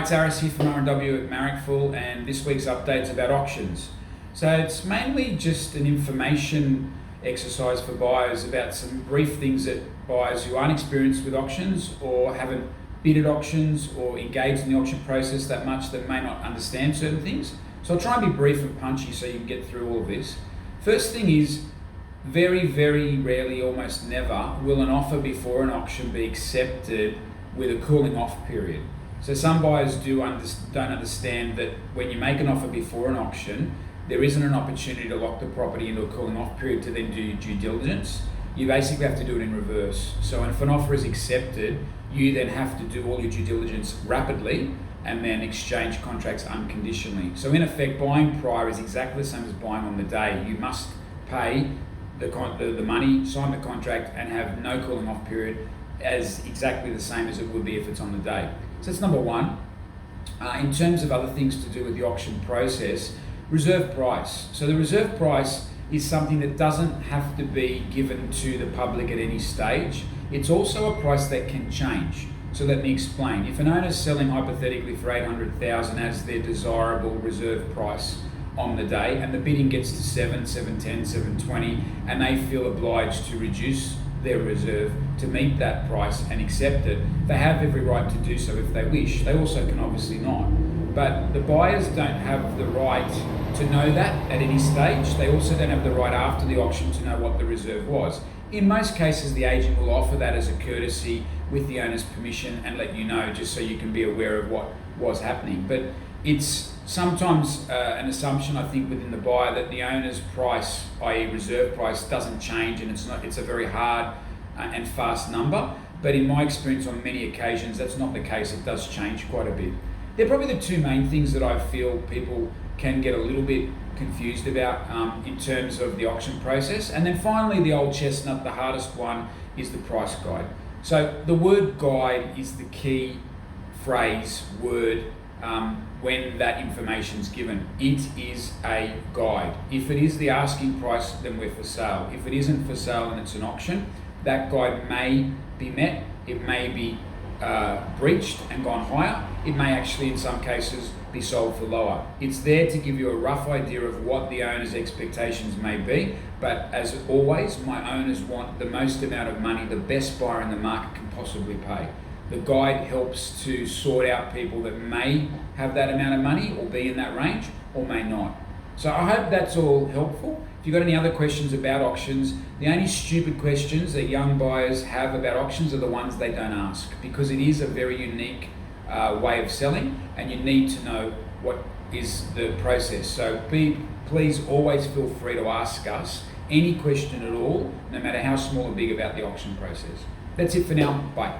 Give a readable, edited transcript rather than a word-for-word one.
It's Aris here from R&W at Marrickville, and this week's update's about auctions. So it's mainly just an information exercise for buyers about some brief things that buyers who aren't experienced with auctions or haven't bid at auctions or engaged in the auction process that much that may not understand certain things. So I'll try and be brief and punchy so you can get through all of this. First thing is, very, very rarely, almost never, will an offer before an auction be accepted with a cooling off period. So some buyers don't understand that when you make an offer before an auction, there isn't an opportunity to lock the property into a cooling off period to then do your due diligence. You basically have to do it in reverse. So if an offer is accepted, you then have to do all your due diligence rapidly and then exchange contracts unconditionally. So in effect, buying prior is exactly the same as buying on the day. You must pay the money, sign the contract, and have no cooling off period, as exactly the same as it would be if it's on the day. So that's number one. In terms of other things to do with the auction process, reserve price. So the reserve price is something that doesn't have to be given to the public at any stage. It's also a price that can change. So let me explain. If an owner is selling hypothetically for $800,000 as their desirable reserve price on the day, and the bidding gets to $7, $710, $720, and they feel obliged to reduce their reserve to meet that price and accept it, they have every right to do so if they wish. They also can obviously not. But the buyers don't have the right to know that at any stage. They also don't have the right after the auction to know what the reserve was. In most cases, the agent will offer that as a courtesy with the owner's permission and let you know, just so you can be aware of what was happening. But it's sometimes an assumption, I think, within the buyer that the owner's price, i.e. reserve price, doesn't change, and it's a very hard and fast number. But in my experience on many occasions, that's not the case. It does change quite a bit. They're probably the two main things that I feel people can get a little bit confused about in terms of the auction process. And then finally, the old chestnut, the hardest one, is the price guide. So the word guide is the key phrase, word, when that information is given. It is a guide. If it is the asking price, then we're for sale. If it isn't for sale and it's an auction, that guide may be met, it may be breached and gone higher. It may actually, in some cases, be sold for lower. It's there to give you a rough idea of what the owner's expectations may be, but as always, my owners want the most amount of money the best buyer in the market can possibly pay. The guide helps to sort out people that may have that amount of money or be in that range or may not. So I hope that's all helpful. If you've got any other questions about auctions, the only stupid questions that young buyers have about auctions are the ones they don't ask, because it is a very unique way of selling and you need to know what is the process. So please always feel free to ask us any question at all, no matter how small or big, about the auction process. That's it for now. Bye.